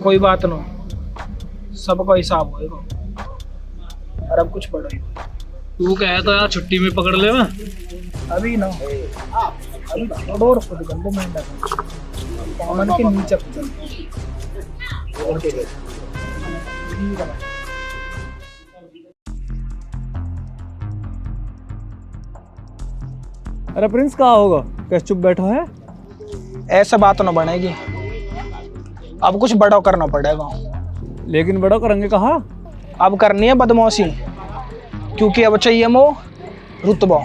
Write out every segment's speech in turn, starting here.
कोई बात ना, सबका हिसाब होएगा। और अब कुछ पढ़ो ही। तू कहे तो यार छुट्टी में पकड़ ले मैं। अभी ना, अभी थोड़ा खुद गंदे में कॉमन के नीचे चल। ठीक है भाई। अरे प्रिंस कहाँ होगा, कैसे चुप बैठा है? ऐसे बात ना बनेगी, अब कुछ बड़ा करना पड़ेगा। लेकिन बड़ा करेंगे कहाँ? अब करनी है बदमाशी, क्योंकि अब चाहिए मो रुतबा।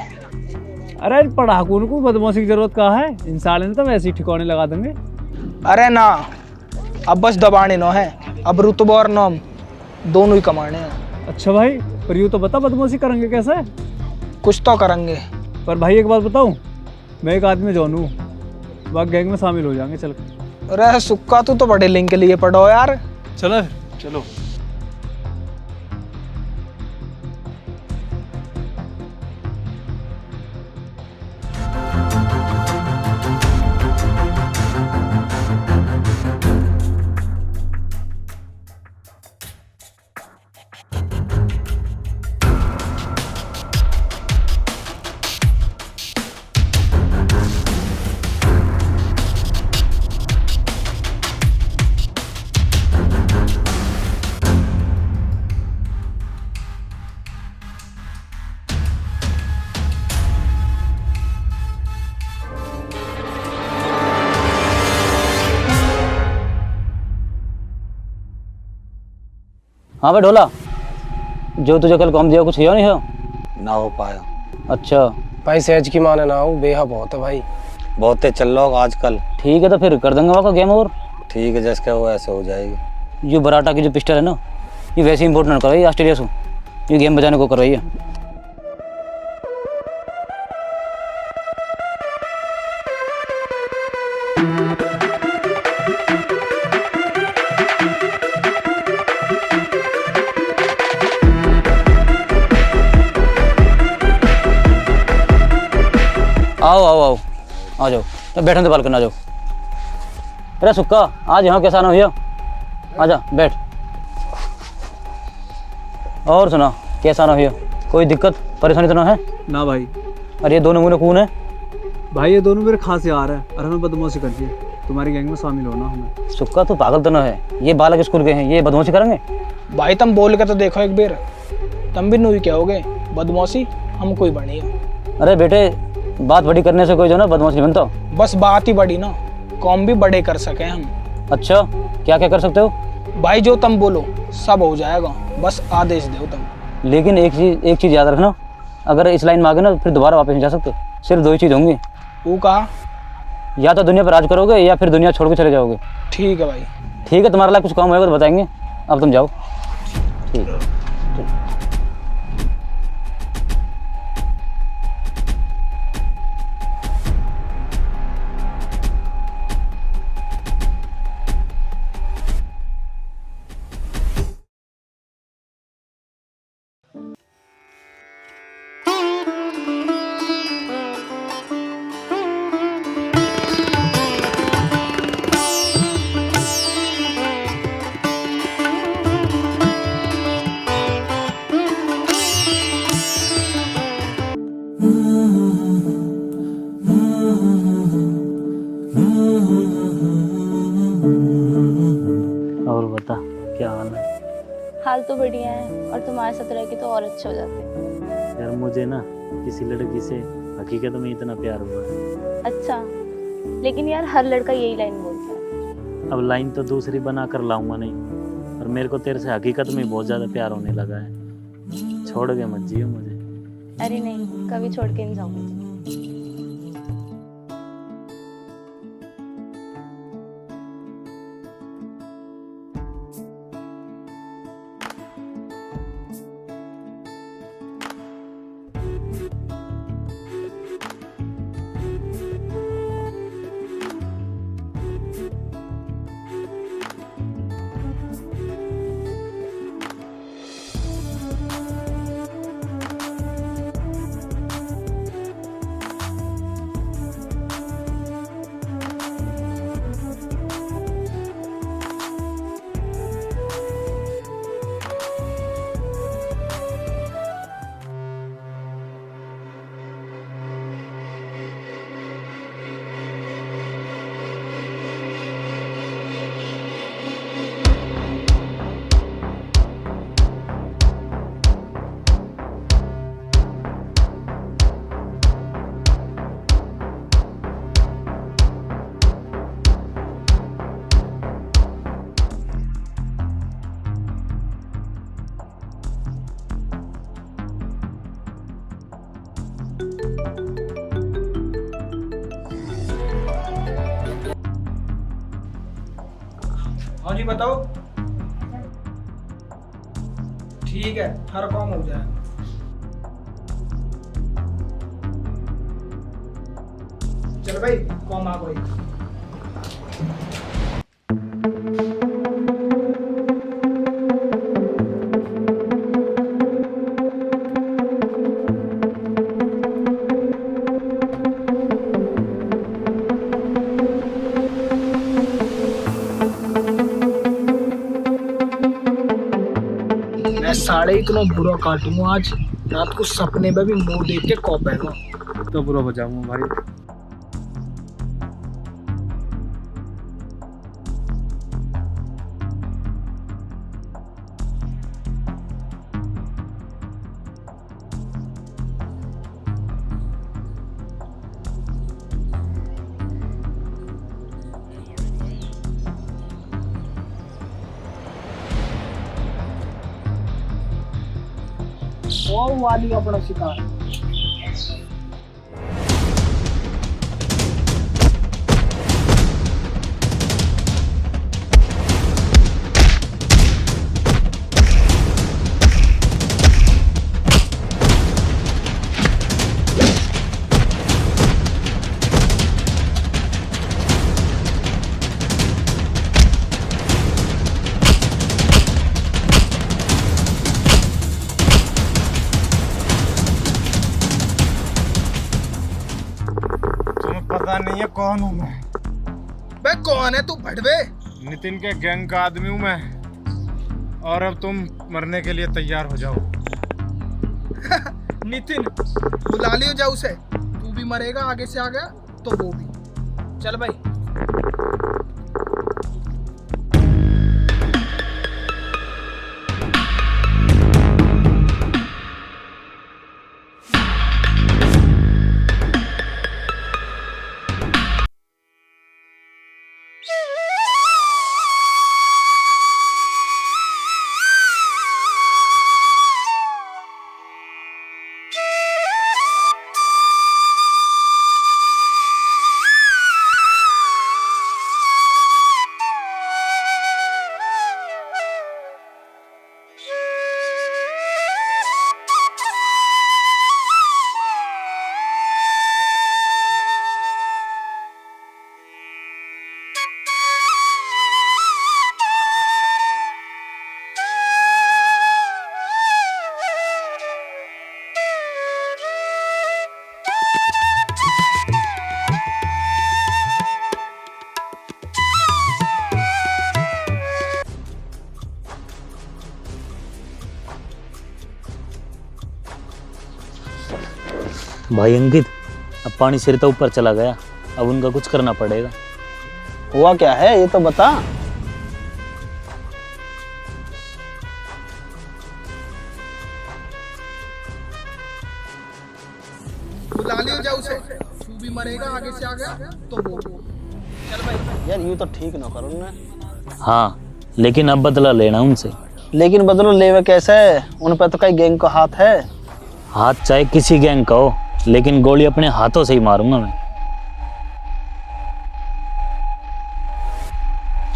अरे पढ़ाकू को बदमाशी की जरूरत कहाँ है, इंसान ने तो वैसे ही ठिकाने लगा देंगे। अरे ना, अब बस दबाने ना है, अब रुतबा और नाम दोनों ही कमाने हैं। अच्छा भाई, पर यूँ तो बता बदमाशी करेंगे कैसे? कुछ तो करेंगे। पर भाई एक बात बताऊँ, मैं एक आदमी जॉन हूँ, वहाँ गैंग में शामिल हो जाएंगे चल। अरे सुक्का, तू तो बड़े लिंक के लिए पढ़ो यार। चलो चलो। हाँ भाई ढोला, जो तुझे कल काम दिया कुछ किया नहीं है? ना हो पाया। अच्छा भाई सहज की माने ना हो, बेहा बहुत है भाई। बहुत तेज चल रहा होगा आजकल। ठीक है, तो फिर कर देंगे वहाँ का गेम। और ठीक है, जैसे वो ऐसे हो जाएगी। जो बराटा की जो पिस्टल है ना, ये वैसे इम्पोर्टेंट करवाई ऑस्ट्रेलिया से, ये गेम बजाने को करवाई है। आओ आओ आओ, आ जाओ, तो बैठने दे बालकनी, आ जाओ। अरे सुक्का, आज यहाँ कैसा ना भैया, आजा बैठ। और सुना, कैसा ना भैया, कोई दिक्कत परेशानी तो ना है? ना भाई। अरे ये दोनों मुझे कौन है? भाई ये दोनों मेरे खास यार है और हमें बदमाशी करती है, तुम्हारी गैंग में शामिल होना हमें। सुक्का तू पागल तो ना है, ये बालक स्कूल के हैं, ये बदमाशी करेंगे? भाई तुम बोल के तो देखो एक बार, तुम भी नहीं क्या होगे बदमाशी, हम कोई बनी है। अरे बेटे, बात बड़ी करने से कोई जो ना बदमाशी नहीं बनता। बस बात ही बड़ी ना, काम भी बड़े कर सके हम। अच्छा, क्या क्या कर सकते हो? भाई जो तुम बोलो सब हो जाएगा, बस आदेश दो तुम। लेकिन एक चीज़ याद रखना, अगर इस लाइन में आ गए ना फिर दोबारा वापस नहीं जा सकते। सिर्फ दो ही चीज़ होंगी। वो कहा? या तो दुनिया पर राज करोगे या फिर दुनिया छोड़ के चले जाओगे। ठीक है भाई। ठीक है, तुम्हारे लिए कुछ काम होगा तो बताएंगे, अब तुम जाओ। ठीक है। और बता, क्या हाल है? हाल तो बढ़िया है, और तुम्हारे साथ रह के तो और अच्छे हो जाते हैं। यार मुझे ना किसी लड़की से हकीकत में इतना प्यार हुआ है। अच्छा, लेकिन यार हर लड़का यही लाइन बोलता है। अब लाइन तो दूसरी बना कर लाऊंगा नहीं, और मेरे को तेरे से हकीकत में बहुत ज़्यादा प्यार होने लगा है। छोड़ के मत जियो मुझे। अरे नहीं, कभी छोड़ के नहीं जाऊंगी। हाँ जी बताओ। ठीक है, हर काम हो जाए। चल भाई, कॉम आ गई। मैं साढ़े इतना बुरा काटूंगा आज, रात को सपने में भी मुंह देख के कौपेगा। तो बुरा हो जाऊंगा भाई। वो वाली अपना शिकार। पता नहीं है कौन हूँ मैं। बे कौन है तू भड़वे? नितिन के गैंग का आदमी हूँ मैं, और अब तुम मरने के लिए तैयार हो जाओ। नितिन, बुला लियो जाओ उसे। तू भी मरेगा, आगे से आ गया तो वो भी। चल भाई। भाई अंकित, अब पानी सिर तो ऊपर चला गया, अब उनका कुछ करना पड़ेगा। हुआ क्या है ये तो बता। बुला लियो जाओ उसे। तू भी मरेगा, आगे से आ गया तो वो। चल भाई। यार यूं तो ठीक ना करो ना। हाँ, लेकिन अब बदला लेना उनसे। लेकिन बदलो लेवे कैसे? उन पर तो कई गैंग का हाथ है। हाथ चाहे किसी गैंग का हो, लेकिन गोली अपने हाथों से ही मारूंगा मैं।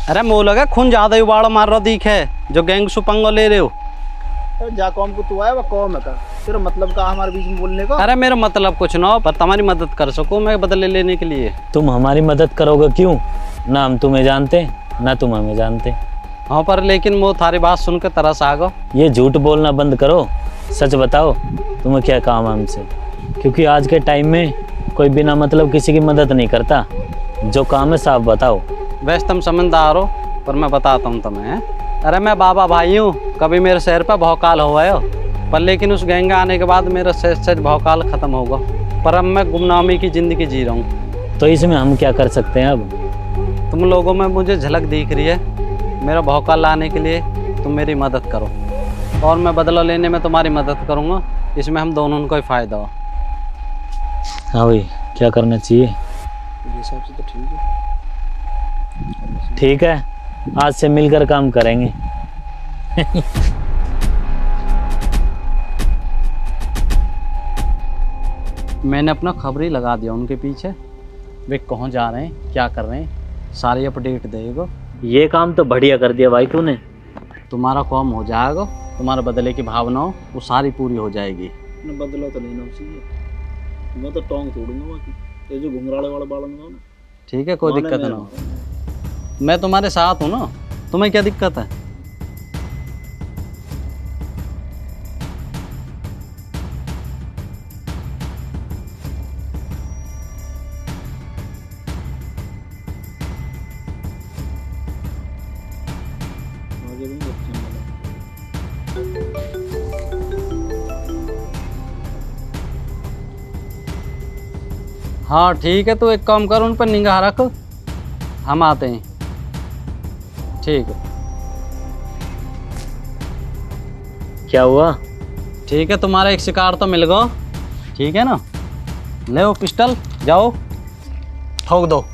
अरे मुँह लगा खून ज्यादा ही उबाड़ मार रहा दिखे, जो गैंग सुपंगो ले रहे हो। जा कौम को तू आया वो कौम है का, तेरा मतलब का हमारे बीच में बोलने का? अरे मेरा मतलब कुछ ना हो, पर तुम्हारी मदद कर सकूं मैं बदले लेने के लिए। तुम हमारी मदद करोगे क्यों? ना हम तुम्हें जानते, ना तुम हमें जानते। हाँ पर लेकिन वो थारी बात सुन के तरस आ गो। ये झूठ बोलना बंद करो, सच बताओ तुम्हें क्या काम है हमसे, क्योंकि आज के टाइम में कोई बिना मतलब किसी की मदद नहीं करता। जो काम है साफ बताओ। वैसे तुम समझदार हो, पर मैं बताता हूँ तुम्हें। अरे मैं बाबा भाई हूँ, कभी मेरे शहर पर भौकाल हो गए हो, पर लेकिन उस गैंग आने के बाद मेरा सच भौकाल खत्म होगा, पर अब मैं गुमनामी की जिंदगी जी रहा हूँ। तो इसमें हम क्या कर सकते हैं? अब तुम लोगों में मुझे झलक दिख रही है, मेरा भौकाल लाने के लिए तुम मेरी मदद करो, और मैं बदला लेने में तुम्हारी मदद करूँगा। इसमें हम दोनों को ही फायदा हो। हाँ भाई, क्या करना चाहिए? हिसाब से तो ठीक है। ठीक है, आज से मिलकर काम करेंगे। मैंने अपना खबर ही लगा दिया उनके पीछे, वे कहाँ जा रहे हैं, क्या कर रहे हैं, सारी अपडेट देगा। ये काम तो बढ़िया कर दिया भाई तूने। तुम्हारा काम हो जाएगा, तुम्हारे बदले की भावना हो वो सारी पूरी हो जाएगी। बदला तो नहीं ना चाहिए, मैं तो टोंग तोड़ूंगा बाकी ये जो घुंघराले वाला बाल ना। ठीक है, कोई दिक्कत ना हो, मैं तुम्हारे साथ हूँ ना, तुम्हें क्या दिक्कत है? हाँ ठीक है, तो एक काम कर, उन पर निगाह रख, हम आते हैं। ठीक है। क्या हुआ? ठीक है, तुम्हारा एक शिकार तो मिल गया, ठीक है ना? ले वो पिस्टल, जाओ ठोक दो।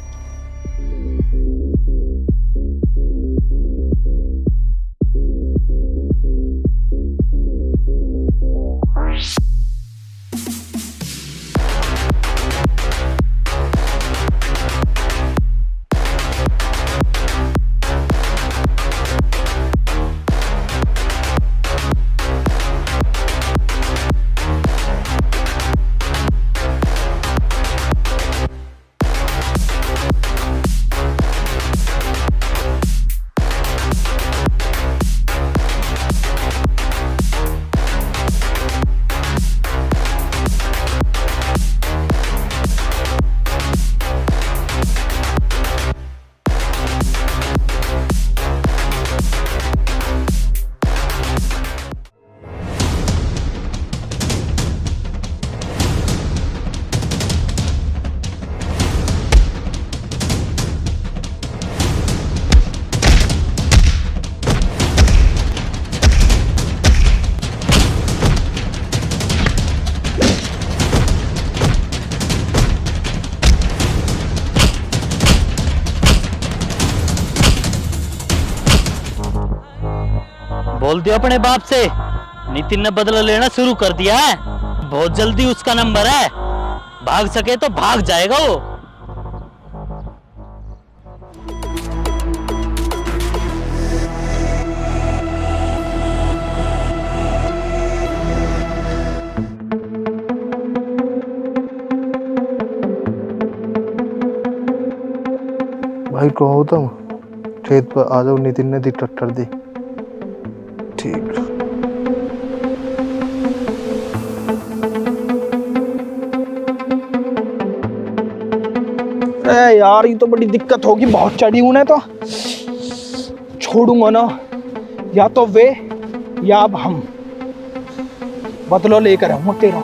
बोल दियो अपने बाप से, नितिन ने बदला लेना शुरू कर दिया है। बहुत जल्दी उसका नंबर है, भाग सके तो भाग जाएगा वो। भाई कहो तुम खेत पर आ जाओ, नितिन ने दी टक्कर दी। ठीक। अरे यार, ये तो बड़ी दिक्कत होगी, बहुत चढ़ी हूं ना, तो छोड़ूंगा ना, या तो वे या अब हम बदला लेकर आऊंगा तेरा।